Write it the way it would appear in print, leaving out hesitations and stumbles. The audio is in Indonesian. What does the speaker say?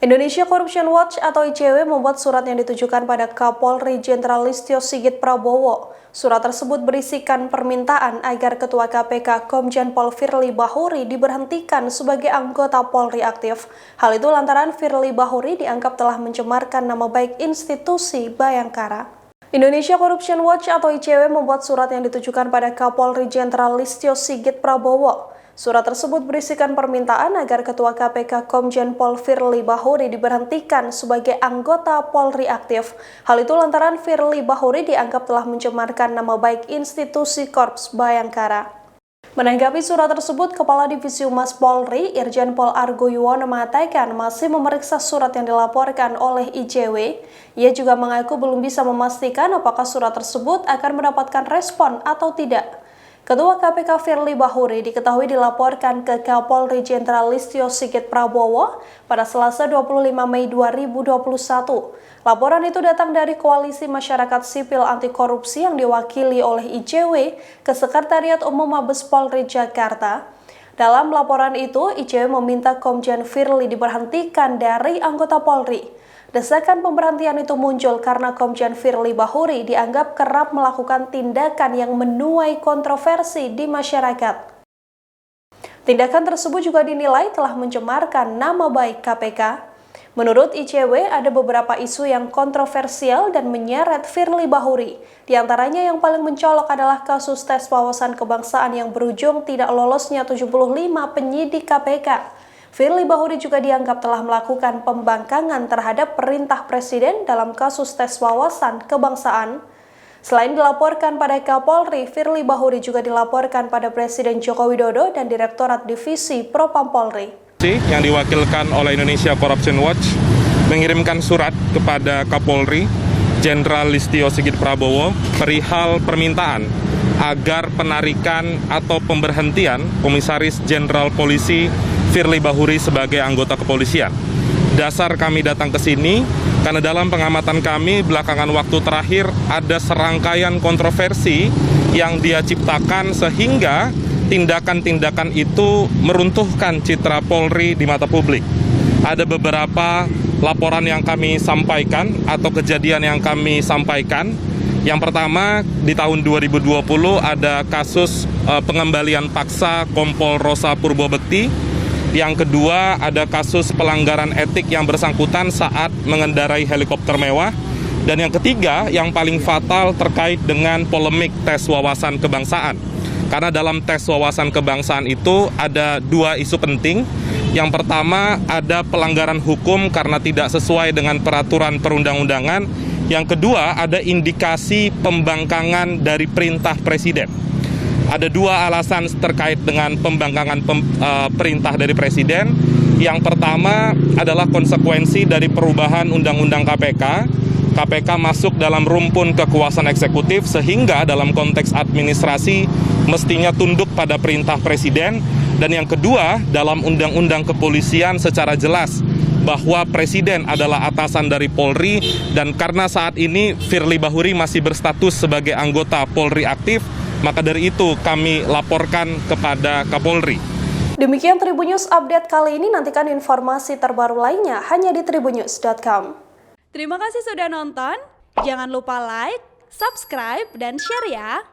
Indonesia Corruption Watch atau ICW membuat surat yang ditujukan pada Kapolri Jenderal Listio Sigit Prabowo. Surat tersebut berisikan permintaan agar Ketua KPK Komjen Pol Firly Bahuri diberhentikan sebagai anggota Polri aktif. Hal itu lantaran Firly Bahuri dianggap telah mencemarkan nama baik institusi Bayangkara. Indonesia Corruption Watch atau ICW membuat surat yang ditujukan pada Kapolri Jenderal Listio Sigit Prabowo. Surat tersebut berisikan permintaan agar Ketua KPK Komjen Pol Firly Bahuri diberhentikan sebagai anggota Polri aktif. Hal itu lantaran Firly Bahuri dianggap telah mencemarkan nama baik institusi Korps Bayangkara. Menanggapi surat tersebut, Kepala Divisi Humas Polri, Irjen Pol Argo Yuwono mengatakan masih memeriksa surat yang dilaporkan oleh ICW. Ia juga mengaku belum bisa memastikan apakah surat tersebut akan mendapatkan respon atau tidak. Ketua KPK Firly Bahuri diketahui dilaporkan ke Kapolri Jenderal Listio Sigit Prabowo pada Selasa 25 Mei 2021. Laporan itu datang dari Koalisi Masyarakat Sipil Anti Korupsi yang diwakili oleh ICW ke Sekretariat Umum Mabes Polri Jakarta. Dalam laporan itu, ICW meminta Komjen Firly diberhentikan dari anggota Polri. Desakan pemberhentian itu muncul karena Komjen Firly Bahuri dianggap kerap melakukan tindakan yang menuai kontroversi di masyarakat. Tindakan tersebut juga dinilai telah mencemarkan nama baik KPK. Menurut ICW, ada beberapa isu yang kontroversial dan menyeret Firly Bahuri. Di antaranya yang paling mencolok adalah kasus tes wawasan kebangsaan yang berujung tidak lolosnya 75 penyidik KPK. Firly Bahuri juga dianggap telah melakukan pembangkangan terhadap perintah Presiden dalam kasus tes wawasan kebangsaan. Selain dilaporkan pada Kapolri, Firly Bahuri juga dilaporkan pada Presiden Joko Widodo dan Direktorat Divisi Propam Polri. Yang diwakilkan oleh Indonesia Corruption Watch mengirimkan surat kepada Kapolri Jenderal Listio Sigit Prabowo perihal permintaan agar penarikan atau pemberhentian Komisaris Jenderal Polisi Firly Bahuri sebagai anggota kepolisian. Dasar kami datang ke sini karena dalam pengamatan kami belakangan waktu terakhir ada serangkaian kontroversi yang dia ciptakan sehingga tindakan-tindakan itu meruntuhkan citra Polri di mata publik. Ada beberapa laporan yang kami sampaikan atau kejadian yang kami sampaikan. Yang pertama, di tahun 2020 ada kasus pengembalian paksa Kompol Rosa Purbobekti. Yang kedua, ada kasus pelanggaran etik yang bersangkutan saat mengendarai helikopter mewah. Dan yang ketiga, yang paling fatal terkait dengan polemik tes wawasan kebangsaan. Karena dalam tes wawasan kebangsaan itu ada dua isu penting. Yang pertama, ada pelanggaran hukum karena tidak sesuai dengan peraturan perundang-undangan. Yang kedua, ada indikasi pembangkangan dari perintah Presiden. Ada dua alasan terkait dengan pembangkangan perintah dari Presiden. Yang pertama adalah konsekuensi dari perubahan Undang-Undang KPK. KPK masuk dalam rumpun kekuasaan eksekutif sehingga dalam konteks administrasi mestinya tunduk pada perintah Presiden. Dan yang kedua, dalam Undang-Undang Kepolisian secara jelas bahwa Presiden adalah atasan dari Polri, dan karena saat ini Firly Bahuri masih berstatus sebagai anggota Polri aktif, maka dari itu kami laporkan kepada Kapolri. Demikian Tribunnews Update kali ini, nantikan informasi terbaru lainnya hanya di tribunnews.com. Terima kasih sudah nonton, jangan lupa like, subscribe, dan share ya!